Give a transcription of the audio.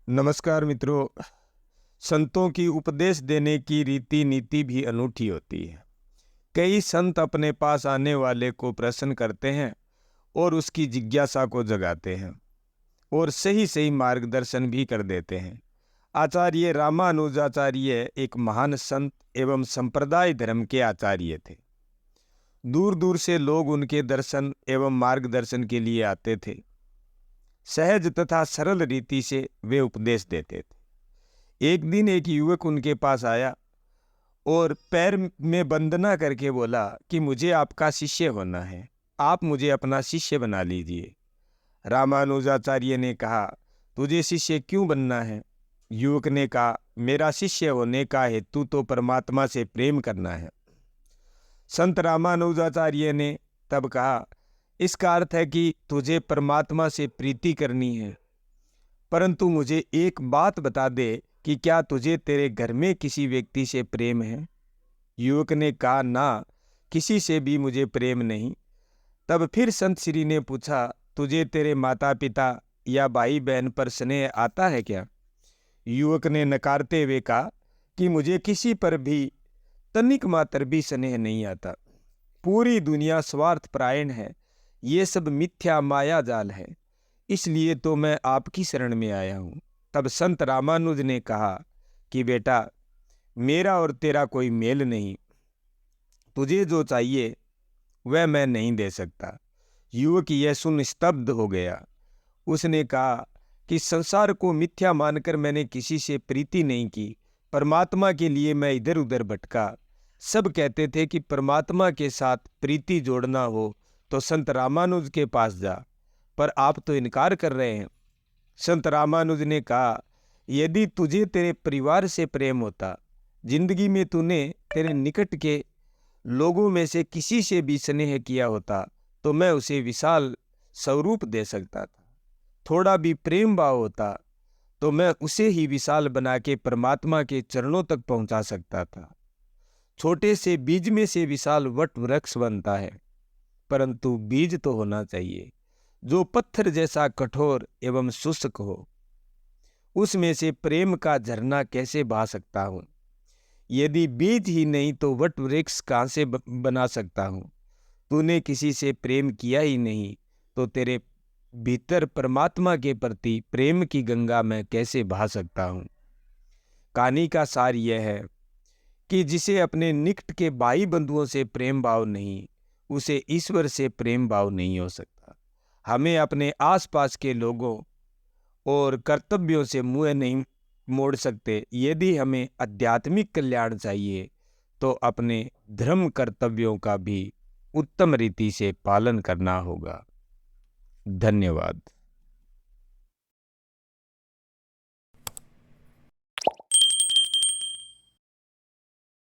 नमस्कार मित्रों। संतों की उपदेश देने की रीति नीति भी अनूठी होती है। कई संत अपने पास आने वाले को प्रसन्न करते हैं और उसकी जिज्ञासा को जगाते हैं और सही सही मार्गदर्शन भी कर देते हैं। आचार्य रामानुजाचार्य एक महान संत एवं संप्रदाय धर्म के आचार्य थे। दूर दूर से लोग उनके दर्शन एवं मार्गदर्शन के लिए आते थे। सहज तथा सरल रीति से वे उपदेश देते थे। एक दिन एक युवक उनके पास आया और पैर में वंदना करके बोला कि मुझे आपका शिष्य होना है, आप मुझे अपना शिष्य बना लीजिए। रामानुजाचार्य ने कहा, तुझे शिष्य क्यों बनना है? युवक ने कहा, मेरा शिष्य होने का हेतु तो परमात्मा से प्रेम करना है। संत रामानुजाचार्य ने तब कहा, इसका अर्थ है कि तुझे परमात्मा से प्रीति करनी है, परंतु मुझे एक बात बता दे कि क्या तुझे तेरे घर में किसी व्यक्ति से प्रेम है? युवक ने कहा, ना, किसी से भी मुझे प्रेम नहीं। तब फिर संत श्री ने पूछा, तुझे तेरे माता पिता या भाई बहन पर स्नेह आता है क्या? युवक ने नकारते हुए कहा कि मुझे किसी पर भी तनिक मात्र भी स्नेह नहीं आता। पूरी दुनिया स्वार्थ परायण है, ये सब मिथ्या माया जाल है, इसलिए तो मैं आपकी शरण में आया हूँ। तब संत रामानुज ने कहा कि बेटा, मेरा और तेरा कोई मेल नहीं, तुझे जो चाहिए वह मैं नहीं दे सकता। युवक यह सुन स्तब्ध हो गया। उसने कहा कि संसार को मिथ्या मानकर मैंने किसी से प्रीति नहीं की, परमात्मा के लिए मैं इधर उधर भटका। सब कहते थे कि परमात्मा के साथ प्रीति जोड़ना हो तो संत रामानुज के पास जा, पर आप तो इनकार कर रहे हैं। संत रामानुज ने कहा, यदि तुझे तेरे परिवार से प्रेम होता, जिंदगी में तूने तेरे निकट के लोगों में से किसी से भी स्नेह किया होता, तो मैं उसे विशाल स्वरूप दे सकता था। थोड़ा भी प्रेम भाव होता तो मैं उसे ही विशाल बना के परमात्मा के चरणों तक पहुंचा सकता था। छोटे से बीज में से विशाल वट वृक्ष बनता है, परंतु बीज तो होना चाहिए जो पत्थर जैसा कठोर एवं शुष्क हो। उसमें से प्रेम का झरना कैसे बहा सकता हूँ? यदि बीज ही नहीं तो वट वृक्ष कहाँ से बना सकता हूँ? तूने किसी से प्रेम किया ही नहीं तो तेरे भीतर परमात्मा के प्रति प्रेम की गंगा मैं कैसे बहा सकता हूँ? कहानी का सार यह है कि जिसे अपने निकट के भाई बंधुओं से प्रेम भाव नहीं, उसे ईश्वर से प्रेम भाव नहीं हो सकता। हमें अपने आसपास के लोगों और कर्तव्यों से मुंह नहीं मोड़ सकते। यदि हमें आध्यात्मिक कल्याण चाहिए तो अपने धर्म कर्तव्यों का भी उत्तम रीति से पालन करना होगा। धन्यवाद।